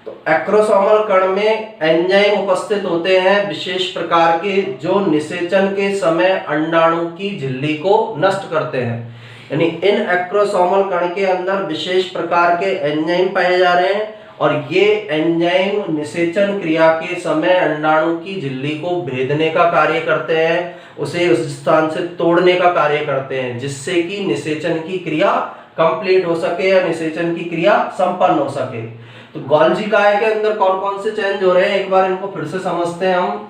तो एक्रोसोमल कण में एंजाइम उपस्थित होते हैं विशेष प्रकार के, जो निषेचन के समय अंडाणु की झिल्ली को नष्ट करते हैं। यानी इन एक्रोसोमल कण के अंदर विशेष प्रकार के एंजाइम पाए जा रहे हैं और ये एंजाइम निषेचन क्रिया के समय अंडाणु की झिल्ली को भेदने का कार्य करते हैं, उसे उस स्थान से तोड़ने का कार्य करते हैं, जिससे कि निषेचन की क्रिया कंप्लीट हो सके या निषेचन की क्रिया संपन्न हो सके। तो गोल्जी काय के अंदर कौन कौन से चेंज हो रहे हैं, एक बार इनको फिर से समझते हैं हम।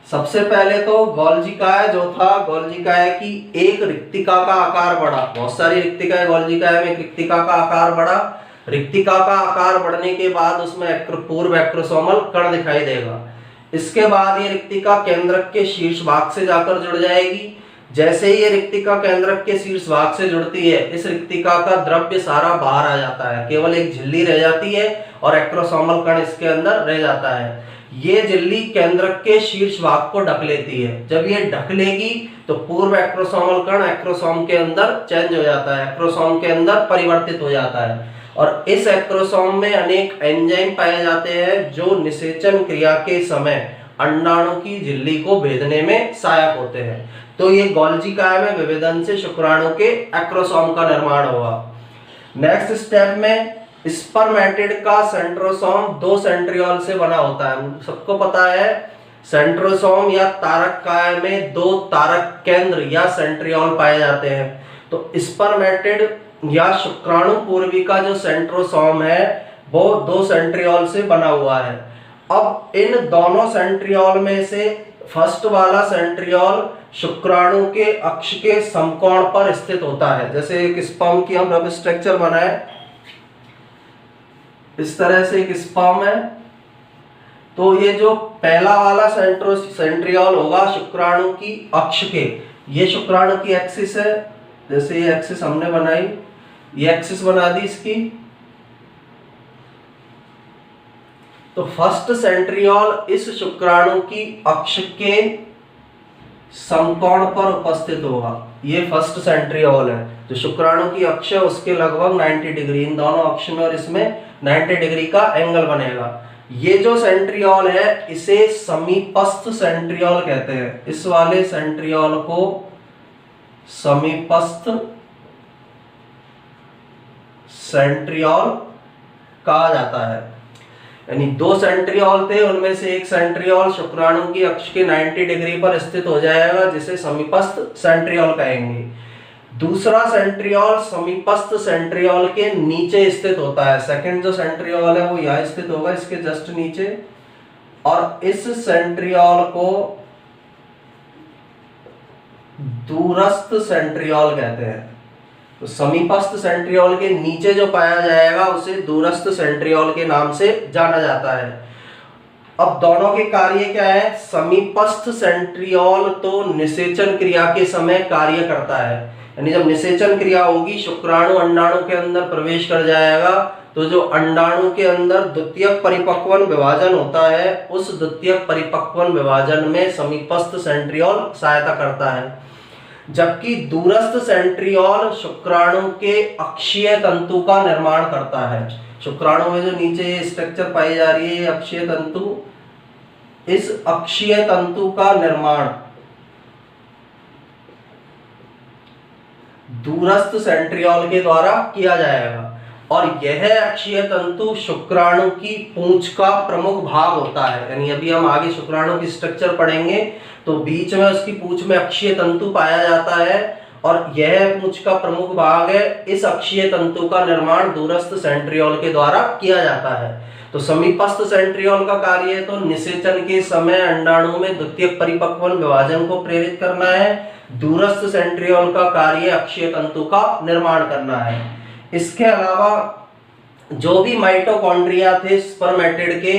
सबसे पहले तो गोल्जी काय जो था, गोल्जी काय की एक रिक्तिका का आकार बढ़ा। बहुत सारी रिक्तिका है गोल्जी काय में, एक रिक्तिका का आकार बढ़ा। रिक्तिका का आकार बढ़ने के बाद उसमें पूर्व एक्रोसोमल कण दिखाई देगा। इसके बाद ये रिक्तिका केंद्रक के शीर्ष भाग से जाकर जुड़ जाएगी। जैसे ही ये रिक्तिका केंद्रक के शीर्ष भाग से जुड़ती है, इस रिक्तिका का द्रव्य सारा बाहर आ जाता है, केवल एक झिल्ली रह जाती है और एक्रोसोमल कण इसके अंदर रह जाता है। ये झिल्ली केंद्रक के शीर्ष भाग को ढक लेती है। जब ये ढक लेगी तो पूर्व एक्रोसोमल कण एक्रोसोम के अंदर चेंज हो जाता है, एक्रोसोम के अंदर परिवर्तित हो जाता है और इस एक्रोसोम में अनेक एंजाइम पाए जाते हैं जो निषेचन क्रिया के समय अंडाणु की झिल्ली को भेदने में सहायक होते हैं। तो ये गोल्जी काय में विभेदन से शुक्राणु के एक्रोसोम का निर्माण होगा। नेक्स्ट स्टेप में स्पर्मेटिड का सेंट्रोसोम दो सेंट्रियोल से बना होता है। सबको पता है सेंट्रोसोम या तारक काय में दो तारक केंद्र या सेंट्रियोल पाए जाते हैं। तो स्पर्मेटिड या शुक्राणु पूर्वी का जो सेंट्रोसोम है वो 2 सेंट्रियोल से बना हुआ है। अब इन दोनों सेंट्रियोल में से फर्स्ट वाला सेंट्रियोल शुक्राणु के अक्ष के समकोण पर स्थित होता है। जैसे एक स्पर्म की हम रफ स्ट्रक्चर बनाए, इस तरह से एक स्पर्म है, तो ये जो पहला वाला सेंट्रियोल होगा शुक्राणु की अक्ष के, ये शुक्राणु की एक्सिस है, जैसे ये एक्सिस हमने बनाई, ये एक्सिस बना दी इसकी। तो फर्स्ट सेंट्रियोल इस शुक्राणु की अक्ष के समकोण पर उपस्थित होगा। ये फर्स्ट सेंट्रियोल है, जो शुक्राणु की अक्ष है उसके लगभग 90 डिग्री, इन दोनों अक्ष में और इसमें 90 डिग्री का एंगल बनेगा। ये जो सेंट्रियोल है इसे समीपस्थ सेंट्रियोल कहते हैं। इस वाले सेंट्रियोल को समीपस्थ सेंट्रियोल कहा जाता है। यानी 2 सेंट्रियोल थे, उनमें से एक सेंट्रियोल शुक्राणु की अक्ष के 90 डिग्री पर स्थित हो जाएगा, जिसे समीपस्थ सेंट्रियोल कहेंगे। दूसरा सेंट्रियोल समीपस्थ सेंट्रियोल के नीचे स्थित होता है। सेकंड जो सेंट्रियोल है वो यहाँ स्थित होगा, इसके जस्ट नीचे, और इस सेंट्रियोल को दूरस्थ सेंट्रियोल कहते हैं। तो समीपस्थ सेंट्रियोल के नीचे जो पाया जाएगा उसे दूरस्थ सेंट्रियोल के नाम से जाना जाता है। अब दोनों के कार्य क्या है? समीपस्थ सेंट्रियोल तो निषेचन क्रिया के समय कार्य करता है, यानी जब निषेचन क्रिया होगी शुक्राणु अंडाणु के अंदर प्रवेश कर जाएगा, तो जो अंडाणु के अंदर द्वितीयक परिपक्वन विभाजन होता है, उस द्वितीयक परिपक्वन विभाजन में समीपस्थ सेंट्रियोल सहायता करता है। जबकि दूरस्थ सेंट्रियोल शुक्राणु के अक्षीय तंतु का निर्माण करता है। शुक्राणु में जो नीचे स्ट्रक्चर पाई जा रही है अक्षीय तंतु, इस अक्षीय तंतु का निर्माण दूरस्थ सेंट्रियोल के द्वारा किया जाएगा, और यह अक्षीय तंतु शुक्राणु की पूंछ का प्रमुख भाग होता है। यानी अभी हम आगे शुक्राणु की स्ट्रक्चर पढ़ेंगे तो बीच में उसकी पूंछ में अक्षीय तंतु पाया जाता है, और यह पूंछ का प्रमुख भाग है। इस अक्षीय तंतु का निर्माण दूरस्थ सेंट्रियोल के द्वारा किया जाता है। तो समीपस्थ सेंट्रियोल का कार्य तो निषेचन के समय अंडाणु में द्वितीयक परिपक्वन विभाजन को प्रेरित करना है। दूरस्थ सेंट्रियोल का कार्य अक्षीय तंतु का निर्माण करना है। इसके अलावा जो भी माइटोकॉन्ड्रिया थे स्पर्मेटिड के,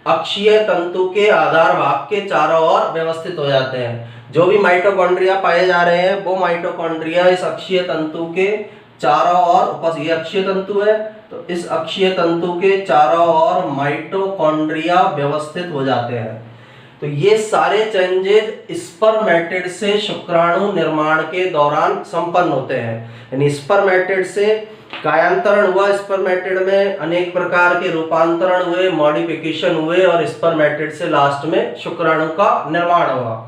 अक्षीय तंतु के आधार भाग के चारों ओर व्यवस्थित हो जाते हैं। जो भी माइटोकॉन्ड्रिया पाए जा रहे हैं वो माइटोकॉन्ड्रिया इस अक्षीय तंतु के चारों ओर, बस ये अक्षीय तंतु है तो इस अक्षीय तंतु के चारों ओर माइटोकॉन्ड्रिया व्यवस्थित हो जाते हैं। तो ये सारे चेंजेस स्पर्मेटिड से शुक्राणु निर्माण के दौरान संपन्न होते हैं। यानी स्पर्मेटिड से कायांतरण हुआ, स्पर्मेटिड में अनेक प्रकार के रूपांतरण हुए, मॉडिफिकेशन हुए, और स्पर्मेटिड से लास्ट में शुक्राणु का निर्माण हुआ।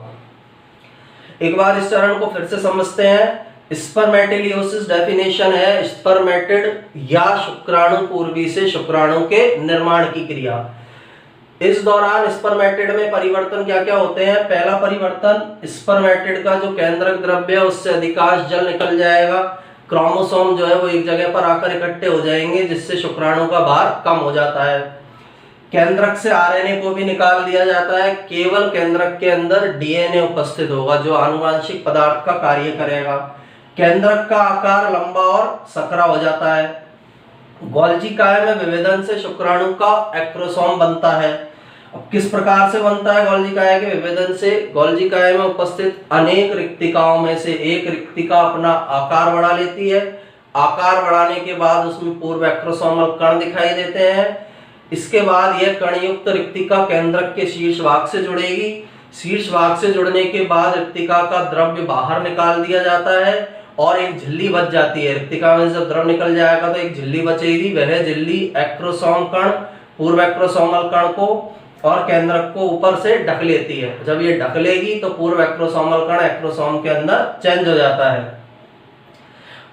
एक बार इस चरण को फिर से समझते हैं। स्पर्मेटिलियोसिस डेफिनेशन है स्पर्मेटिड या शुक्राणु पूर्वी से शुक्राणु के निर्माण की क्रिया। इस दौरान स्पर्मेटिड में परिवर्तन क्या क्या होते हैं? पहला परिवर्तन, स्पर्मेटिड का जो केंद्रक द्रव्य है उससे अधिकांश जल निकल जाएगा। क्रोमोसोम जो है वो एक जगह पर आकर इकट्ठे हो जाएंगे, जिससे शुक्राणु का भार कम हो जाता है। केंद्रक से आरएनए को भी निकाल दिया जाता है। केवल केंद्रक के अंदर डीएनए उपस्थित होगा जो आनुवांशिक पदार्थ का कार्य करेगा। केंद्रक का आकार लंबा और सकरा हो जाता है। गोल्जी काय में विभेदन से शुक्राणु का एक्रोसोम बनता है। अब किस प्रकार से बनता है गोल्जी काय के विभेदन से? गोल्जी काय में उपस्थित अनेक रिक्तिकाओं में से एक रिक्तिका अपना आकार बढ़ा लेती है। आकार बढ़ाने के बाद उसमें पूर्व एक्रोसोमल कण दिखाई देते हैं। इसके बाद यह कणयुक्त रिक्तिका केंद्रक के शीर्ष भाग से जुड़ेगी। शीर्ष भाग से जुड़ने के बाद रिक्तिका का द्रव्य बाहर निकाल दिया जाता है और एक झिल्ली बच जाती है। रिक्तिका में जब द्रव निकल जाएगा तो एक झिल्ली बचेगी। वह झिल्ली एक्रोसोम कण, पूर्व एक्रोसोमल कण को और केंद्रक को ऊपर से ढक लेती है। जब ये ढक लेगी तो पूर्व एक्रोसोमल कण एक्रोसोम के अंदर चेंज हो जाता है।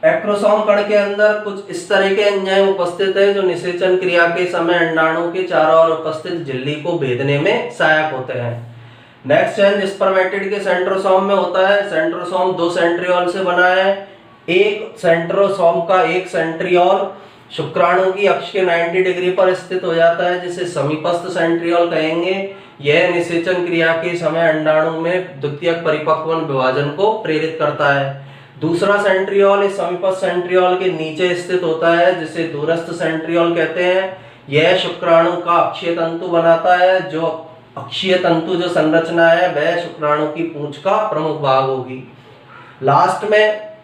एक्रोसोम कण के अंदर कुछ इस तरह के एंजाइम उपस्थित है जो निषेचन क्रिया के समय अंडाणु के चारों ओर उपस्थित झिल्ली को भेदने में सहायक होते हैं। नेक्स्ट चेंज स्पर्मेटिड के सेंट्रोसोम में होता है। सेंट्रोसोम 2 सेंट्रियोल से बना है। एक सेंट्रोसोम का एक सेंट्रियोल शुक्राणु की अक्ष के 90 डिग्री पर स्थित हो जाता है, जिसे समीपस्थ सेंट्रियोल कहेंगे। यह निषेचन क्रिया के समय अंडाणु में द्वितीयक परिपक्वन विभाजन को प्रेरित करता है। दूसरा सेंट्रियोल इस समीपस्थ सेंट्रियोल के नीचे स्थित होता है, जिसे दूरस्थ सेंट्रियोल कहते हैं। यह शुक्राणु का अक्षीय तंतु बनाता है। जो अक्षीय तंतु जो संरचना है वह शुक्राणु की पूंछ का प्रमुख भाग होगी। लास्ट में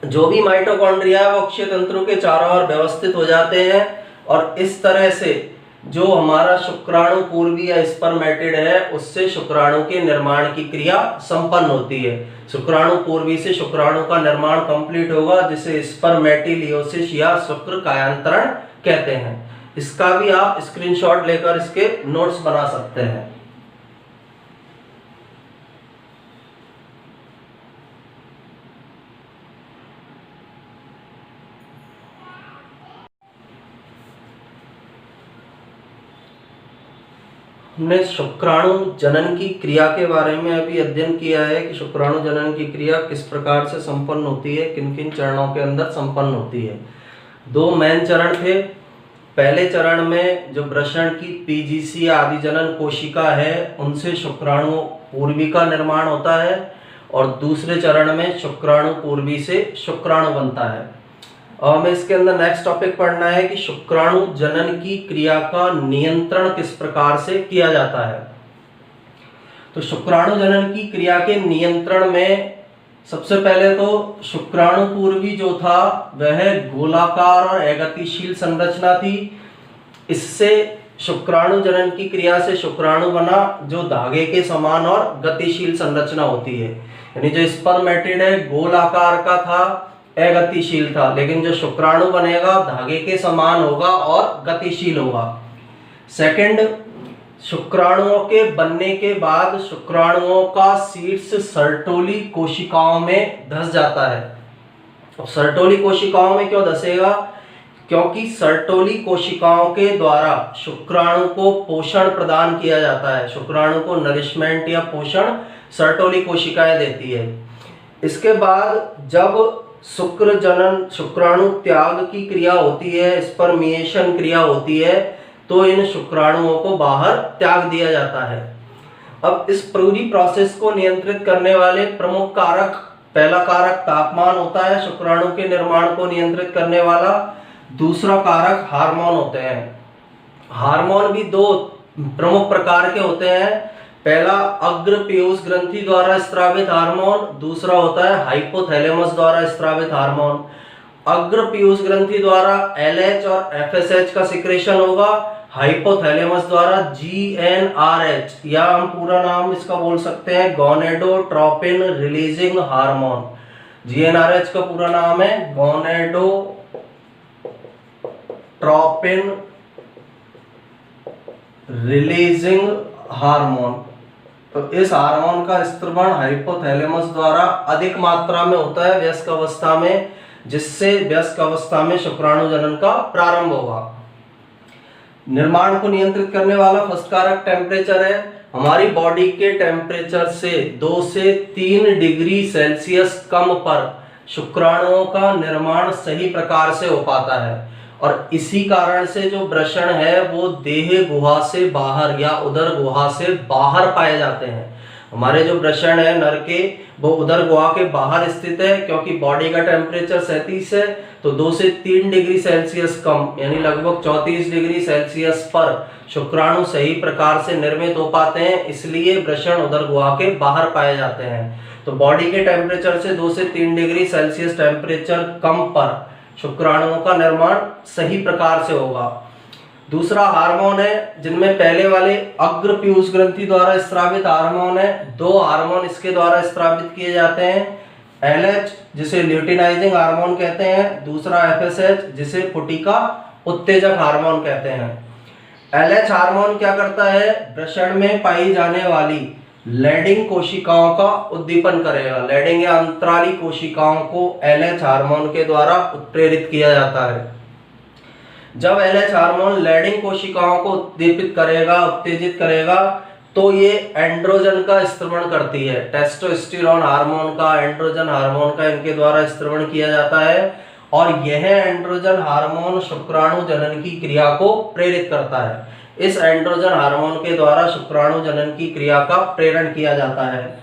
जो भी माइटोकॉन्ड्रिया है वो अक्षीय तंतु के चारों ओर व्यवस्थित हो जाते हैं, और इस तरह से जो हमारा शुक्राणु पूर्वी या स्पर्मेटिड है उससे शुक्राणु के निर्माण की क्रिया संपन्न होती है। शुक्राणु पूर्वी से शुक्राणु का निर्माण कंप्लीट होगा, जिसे स्पर्मेटिलियोसिस या शुक्र कायांतरण कहते हैं। इसका भी आप स्क्रीनशॉट लेकर इसके नोट्स बना सकते हैं। हमने शुक्राणु जनन की क्रिया के बारे में अभी अध्ययन किया है कि शुक्राणु जनन की क्रिया किस प्रकार से संपन्न होती है, किन किन चरणों के अंदर संपन्न होती है। दो मेन चरण थे। पहले चरण में जो वृषण की पीजीसी आदि जनन कोशिका है उनसे शुक्राणु पूर्वी का निर्माण होता है, और दूसरे चरण में शुक्राणु पूर्वी से शुक्राणु बनता है। और हमें इसके अंदर नेक्स्ट टॉपिक पढ़ना है कि शुक्राणु जनन की क्रिया का नियंत्रण किस प्रकार से किया जाता है। तो शुक्राणु जनन की क्रिया के नियंत्रण में सबसे पहले तो शुक्राणु पूर्वी जो था वह गोलाकार और अगतिशील संरचना थी। इससे शुक्राणु जनन की क्रिया से शुक्राणु बना जो धागे के समान और गतिशील संरचना होती है। यानी जो स्पर्मेटिड है गोलाकार का था, अगतिशील था, लेकिन जो शुक्राणु बनेगा धागे के समान होगा और गतिशील होगा। सेकंड, शुक्राणुओं के बनने के बाद शुक्राणुओं का शीर्ष सर्टोली कोशिकाओं में धस जाता है। अब सर्टोली कोशिकाओं में क्यों धसेगा? क्योंकि सर्टोली कोशिकाओं के द्वारा शुक्राणु को पोषण प्रदान किया जाता है। शुक्राणु को नरिशमेंट या पोषण सर्टोली कोशिकाएं देती है। इसके बाद जब शुक्र जनन शुक्राणु त्याग की क्रिया होती है, स्पर्मिएशन क्रिया होती है, तो इन शुक्राणुओं को बाहर त्याग दिया जाता है। अब इस पूरी प्रोसेस को नियंत्रित करने वाले प्रमुख कारक, पहला कारक तापमान होता है शुक्राणु के निर्माण को नियंत्रित करने वाला। दूसरा कारक हार्मोन होते हैं। हार्मोन भी दो प्रमुख प्रकार के होते हैं। पहला अग्र पीयूष ग्रंथि द्वारा स्रावित हार्मोन, दूसरा होता है हाइपोथैलेमस द्वारा स्रावित हार्मोन। अग्र पीयूष ग्रंथि द्वारा LH और FSH का सिक्रेशन होगा, हाइपोथैलेमस द्वारा GnRH, या हम पूरा नाम इसका बोल सकते हैं गोनेडोट्रोपिन रिलीजिंग हार्मोन। GnRH का पूरा नाम है गोनेडोट्रोपिन रिलीजिंग हार्मोन। तो इस हार्मोन का स्त्रवण हाइपोथैलेमस द्वारा अधिक मात्रा में होता है वयस्क अवस्था में, जिससे वयस्क अवस्था में शुक्राणु जनन का प्रारंभ होगा। निर्माण को नियंत्रित करने वाला फर्स्ट कारक टेम्परेचर है। हमारी बॉडी के टेम्परेचर से 2 से 3 डिग्री सेल्सियस कम पर शुक्राणुओं का निर्माण सही प्रकार से हो पाता है, और इसी कारण से जो वृषण है वो देह गुहा से बाहर या उदर गुहा से बाहर पाए जाते हैं। हमारे जो वृषण है नर के, वो उदर गुहा के बाहर स्थित है, क्योंकि बॉडी का टेम्परेचर 37 है, तो 2 से 3 डिग्री सेल्सियस कम यानी लगभग 34 डिग्री सेल्सियस पर शुक्राणु सही प्रकार से निर्मित हो पाते हैं, इसलिए वृषण उदर गुहा के बाहर पाए जाते हैं। तो बॉडी के टेम्परेचर से 2 से 3 डिग्री सेल्सियस टेम्परेचर कम पर शुक्राणुओं का निर्माण सही प्रकार से होगा। दूसरा हार्मोन है, जिनमें पहले वाले अग्र पीयूष ग्रंथि द्वारा स्रावित हार्मोन है। 2 हार्मोन इसके द्वारा स्रावित किए जाते हैं, LH जिसे ल्यूटिनाइजिंग हार्मोन कहते हैं, दूसरा FSH जिसे पुटिका उत्तेजक हार्मोन कहते हैं। LH हार्मोन क्या करता है? वृषण में पाई जाने वाली लैडिंग कोशिकाओं का उद्दीपन करेगा। लैडिंग या अंतराली कोशिकाओं को LH हार्मोन के द्वारा उत्प्रेरित किया जाता है। जब LH हार्मोन लैडिंग कोशिकाओं को उद्दीपित करेगा, उत्तेजित करेगा, तो ये एंड्रोजन का स्त्रवण करती है। टेस्टोस्टेरोन हार्मोन का, एंड्रोजन हार्मोन का इनके द्वारा स्त्रवण किया जाता है, और यह एंड्रोजन हार्मोन शुक्राणु जनन की क्रिया को प्रेरित करता है। इस एंड्रोजन हार्मोन के द्वारा शुक्राणु जनन की क्रिया का प्रेरण किया जाता है।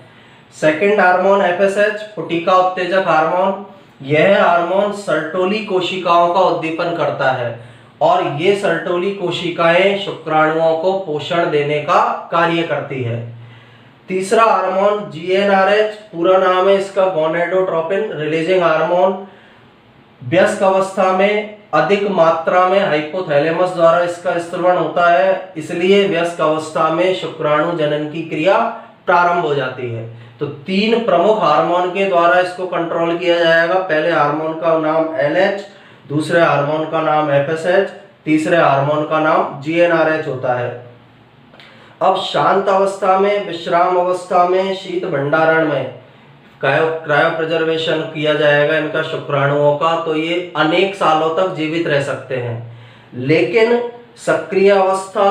सेकंड हार्मोन एफएसएच, पुटिका उत्तेजक हार्मोन। यह हार्मोन सर्टोली कोशिकाओं का उद्दीपन करता है और ये सर्टोली कोशिकाएं शुक्राणुओं को पोषण देने का कार्य करती है। तीसरा हार्मोन जीएनआरएच, पूरा नाम है इसका गोनेडोट्रोपिन रिलीजिंग हार्मोन। वयस्क अवस्था में अधिक मात्रा में हाइपोथैलेमस द्वारा इसका स्त्रवण होता है, इसलिए वयस्क अवस्था में शुक्राणु जनन की क्रिया प्रारंभ हो जाती है। तो 3 प्रमुख हार्मोन के द्वारा इसको कंट्रोल किया जाएगा। पहले हार्मोन का नाम एलएच, दूसरे हार्मोन का नाम एफएसएच, तीसरे हार्मोन का नाम जीएनआरएच होता है। अब शांत अवस्था में, विश्राम अवस्था में, शीत भंडारण में क्रायो प्रिजर्वेशन किया जाएगा इनका शुक्राणुओं का, तो ये अनेक सालों तक जीवित रह सकते हैं। लेकिन सक्रिय अवस्था,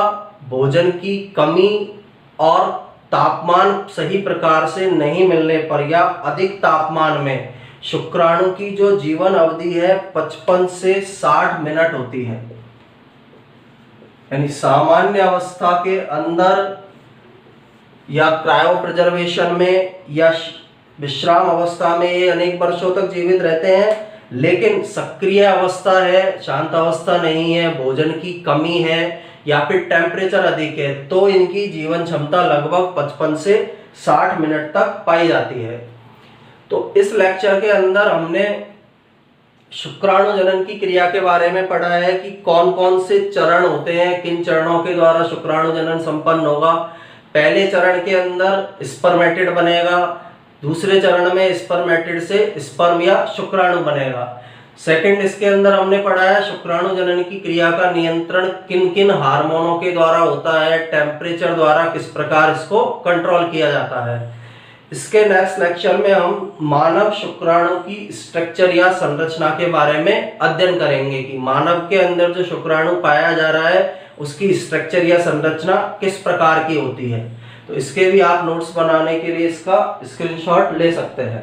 भोजन की कमी और तापमान सही प्रकार से नहीं मिलने पर या अधिक तापमान में शुक्राणु की जो जीवन अवधि है 55 से 60 मिनट होती है। यानी सामान्य अवस्था के अंदर या क्रायो प्रिजर्वेशन में या विश्राम अवस्था में ये अनेक वर्षों तक जीवित रहते हैं। लेकिन सक्रिय अवस्था है, शांत अवस्था नहीं है, भोजन की कमी है या फिर टेम्परेचर अधिक है, तो इनकी जीवन क्षमता लगभग 55 से 60 मिनट तक पाई जाती है। तो इस लेक्चर के अंदर हमने शुक्राणु जनन की क्रिया के बारे में पढ़ा है कि कौन कौन से चरण होते हैं, किन चरणों के द्वारा शुक्राणु जनन संपन्न होगा। पहले चरण के अंदर स्पर्मेटिड बनेगा, दूसरे चरण में स्पर्मेटिड से स्पर्म या शुक्राणु बनेगा। सेकंड इसके अंदर हमने पढ़ा है शुक्राणु जनन की क्रिया का नियंत्रण किन किन हार्मोनों के द्वारा होता है, टेम्परेचर द्वारा किस प्रकार इसको कंट्रोल किया जाता है। इसके नेक्स्ट लेक्चर में हम मानव शुक्राणु की स्ट्रक्चर या संरचना के बारे में अध्ययन करेंगे कि मानव के अंदर जो शुक्राणु पाया जा रहा है उसकी स्ट्रक्चर या संरचना किस प्रकार की होती है। तो इसके भी आप नोट्स बनाने के लिए इसका स्क्रीनशॉट ले सकते हैं।